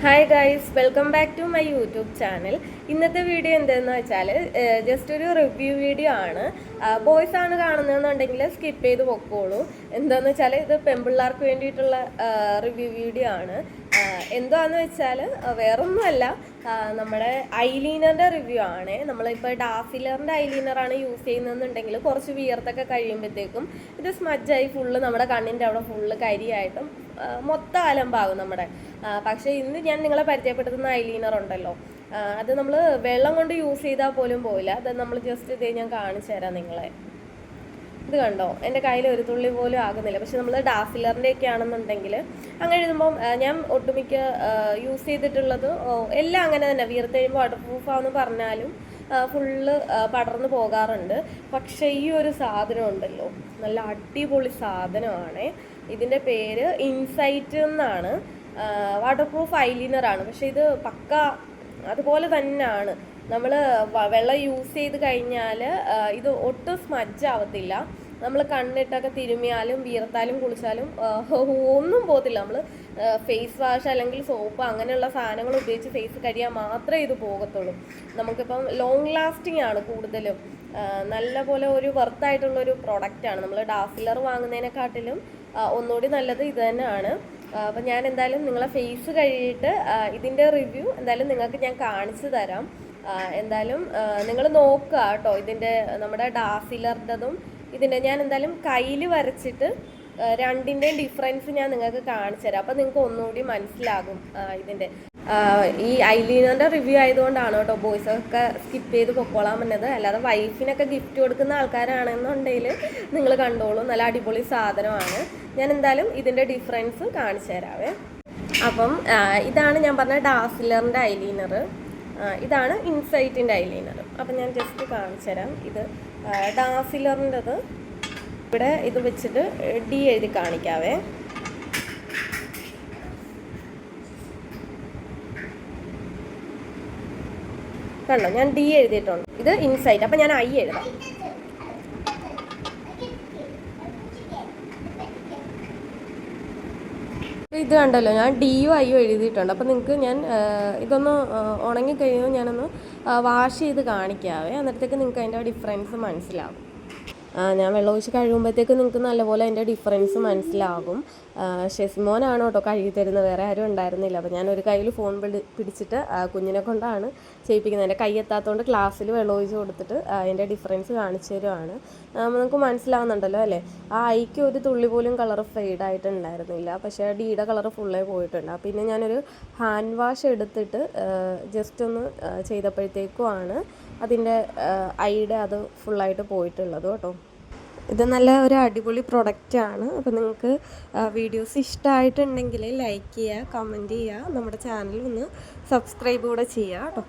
Hi guys, welcome back to my YouTube channel. ഇന്നത്തെ video എന്താണെന്ന് വെച്ചാൽ ജസ്റ്റ് ഒരു റിവ്യൂ വീഡിയോ ആണ്. ബോയ്സ് ആണ് കാണുന്നതെന്നുണ്ടെങ്കിൽ സ്കിപ്പ് ചെയ്ത് പൊക്കോളൂ. എന്താണെന്ന് വെച്ചാൽ ഇത് പെൺപിള്ളേർക്ക് വേണ്ടിയിട്ടുള്ള റിവ്യൂ വീഡിയോ ആണ്. എന്താണെന്ന് വെച്ചാൽ വേറൊന്നുമല്ല, നമ്മുടെ ഐലീനറിൻ്റെ റിവ്യൂ ആണ്. നമ്മളിപ്പോൾ ഡാസിലറിൻ്റെ ഐലീനറാണ് യൂസ് ചെയ്യുന്നതെന്നുണ്ടെങ്കിൽ കുറച്ച് വിയർത്തൊക്കെ കഴിയുമ്പോഴത്തേക്കും ഇത് സ്മജ്ജായി ഫുള്ള് നമ്മുടെ കണ്ണിൻ്റെ അവിടെ ഫുള്ള് കരിയായിട്ടും മൊത്തം അലമ്പാകും നമ്മുടെ. പക്ഷേ ഇന്ന് ഞാൻ നിങ്ങളെ പരിചയപ്പെടുത്തുന്ന ഐലീനർ ഉണ്ടല്ലോ, അത് നമ്മൾ വെള്ളം കൊണ്ട് യൂസ് ചെയ്താൽ പോലും പോയില്ല. അത് നമ്മൾ ജസ്റ്റ് ഇതേ ഞാൻ കാണിച്ചു തരാം നിങ്ങളെ. ഇത് കണ്ടോ, എൻ്റെ കയ്യിൽ ഒരു തുള്ളി പോലും ആകുന്നില്ല. പക്ഷെ നമ്മൾ ഡാസിലറിൻ്റെ ഒക്കെ ആണെന്നുണ്ടെങ്കിൽ അങ്ങനെ എഴുതുമ്പം ഞാൻ ഒട്ടുമിക്ക യൂസ് ചെയ്തിട്ടുള്ളത് എല്ലാം അങ്ങനെ തന്നെ വീർത്ത് കഴിയുമ്പോൾ വാട്ടർ പ്രൂഫാണെന്ന് പറഞ്ഞാലും ഫുള്ള് പടർന്നു പോകാറുണ്ട്. പക്ഷേ ഈ ഒരു സാധനം ഉണ്ടല്ലോ, നല്ല അടിപൊളി സാധനമാണ്. ഇതിൻ്റെ പേര് ഇൻസൈറ്റ് എന്നാണ്. വാട്ടർ പ്രൂഫ് ഐലൈനറാണ്. പക്ഷേ ഇത് പക്ക അതുപോലെ തന്നെയാണ്. നമ്മൾ വെള്ളം യൂസ് ചെയ്ത് കഴിഞ്ഞാൽ ഇത് ഒട്ടും സ്മജ്ജ് ആവത്തില്ല. നമ്മൾ കണ്ണിട്ടൊക്കെ തിരുമിയാലും വീർത്താലും കുളിച്ചാലും ഒന്നും പോകത്തില്ല. നമ്മൾ ഫേസ് വാഷ് അല്ലെങ്കിൽ സോപ്പ് അങ്ങനെയുള്ള സാധനങ്ങൾ ഉപയോഗിച്ച് ഫേസ് കഴിയാൻ മാത്രമേ ഇത് പോകത്തുള്ളൂ. നമുക്കിപ്പം ലോങ് ലാസ്റ്റിംഗ് ആണ് കൂടുതലും. നല്ല പോലെ ഒരു വർത്തായിട്ടുള്ളൊരു പ്രോഡക്റ്റാണ്. നമ്മൾ ഡാസിലർ വാങ്ങുന്നതിനെക്കാട്ടിലും ഒന്നുകൂടി നല്ലത് ഇത് തന്നെയാണ്. അപ്പം ഞാൻ എന്തായാലും നിങ്ങളെ ഫേസ് കഴിയിട്ട് ഇതിൻ്റെ റിവ്യൂ എന്തായാലും നിങ്ങൾക്ക് ഞാൻ കാണിച്ചു തരാം. എന്തായാലും നിങ്ങൾ നോക്കുക കേട്ടോ. ഇതിൻ്റെ നമ്മുടെ ഡാസിലറിൻ്റെതും ഇതിൻ്റെ ഞാൻ എന്തായാലും കയ്യിൽ വരച്ചിട്ട് രണ്ടിൻ്റെയും ഡിഫറൻസ് ഞാൻ നിങ്ങൾക്ക് കാണിച്ചു തരാം. അപ്പം നിങ്ങൾക്ക് ഒന്നുകൂടി മനസ്സിലാകും ഇതിൻ്റെ. ഈ ഐലൈനറിൻ്റെ റിവ്യൂ ആയതുകൊണ്ടാണ് കേട്ടോ ബോയ്സൊക്കെ സ്കിപ്പ് ചെയ്ത് പൊക്കോളാൻ പറ്റുന്നത്. അല്ലാതെ വൈഫിനൊക്കെ ഗിഫ്റ്റ് കൊടുക്കുന്ന ആൾക്കാരാണെന്നുണ്ടെങ്കിൽ നിങ്ങൾ കണ്ടോളൂ, നല്ല അടിപൊളി സാധനമാണ്. ഞാൻ എന്തായാലും ഇതിൻ്റെ ഡിഫറൻസ് കാണിച്ചു തരാവേ. അപ്പം ഇതാണ് ഞാൻ പറഞ്ഞ ഡാസിലറിൻ്റെ ഐലൈനർ, ഇതാണ് ഇൻസൈറ്റിൻ്റെ ഐലൈനർ. അപ്പം ഞാൻ ജസ്റ്റ് കാണിച്ചു തരാം. ഇത് ഡാസിലറിൻ്റെത് ഇവിടെ ഇത് വെച്ചിട്ട് ഡി എഴുതി കാണിക്കാവേ. കണ്ടോ, ഞാൻ ഡി എഴുതിയിട്ടുണ്ട്. ഇത് ഇൻസൈറ്റ്. അപ്പം ഞാൻ ഐ എഴുതാം. ഇത് കണ്ടല്ലോ, ഞാൻ ഡിയും ഐയും എഴുതിയിട്ടുണ്ട്. അപ്പം നിങ്ങൾക്ക് ഞാൻ ഇതൊന്ന് ഉണങ്ങിക്കഴിയുമ്പോൾ ഞാനൊന്ന് വാഷ് ചെയ്ത് കാണിക്കാവേ. അന്നേരത്തേക്ക് നിങ്ങൾക്ക് അതിൻ്റെ ഡിഫറൻസ് മനസ്സിലാകും. ഞാൻ വെള്ളമൊഴിച്ച് കഴിയുമ്പോഴത്തേക്ക് നിങ്ങൾക്ക് നല്ലപോലെ അതിൻ്റെ ഡിഫറൻസ് മനസ്സിലാകും. ഷെസ്മോനാണ് കേട്ടോ കഴുകി തരുന്നത്, വേറെ ആരും ഉണ്ടായിരുന്നില്ല. അപ്പോൾ ഞാൻ ഒരു കയ്യിൽ ഫോൺ പിടിച്ചിട്ട് കുഞ്ഞിനെ കൊണ്ടാണ് ചെയ്യിപ്പിക്കുന്നത്. എൻ്റെ കൈ എത്താത്തതുകൊണ്ട് ക്ലാസ്സിൽ വെള്ളമൊഴിച്ച് കൊടുത്തിട്ട് അതിൻ്റെ ഡിഫറൻസ് കാണിച്ചു തരുവാണ്. നമുക്ക് മനസ്സിലാവുന്നുണ്ടല്ലോ അല്ലേ. ആ ഐക്ക് ഒരു തുള്ളി പോലും കളർ ഫെയ്ഡായിട്ടുണ്ടായിരുന്നില്ല. പക്ഷേ ആ ഡിയുടെ കളർ ഫുള്ളായി പോയിട്ടുണ്ട്. പിന്നെ ഞാനൊരു ഹാൻഡ് വാഷ് എടുത്തിട്ട് ജസ്റ്റ് ഒന്ന് ചെയ്തപ്പോഴത്തേക്കുമാണ് അതിൻ്റെ ഐയുടെ അത് ഫുള്ളായിട്ട് പോയിട്ടുള്ളത് കേട്ടോ. ഇത് നല്ല ഒരു അടിപൊളി പ്രൊഡക്റ്റാണ്. അപ്പോൾ നിങ്ങൾക്ക് വീഡിയോസ് ഇഷ്ടമായിട്ടുണ്ടെങ്കിൽ ലൈക്ക് ചെയ്യുക, കമൻറ്റ് ചെയ്യുക, നമ്മുടെ ചാനൽ ഒന്ന് സബ്സ്ക്രൈബ് കൂടെ ചെയ്യുക കേട്ടോ.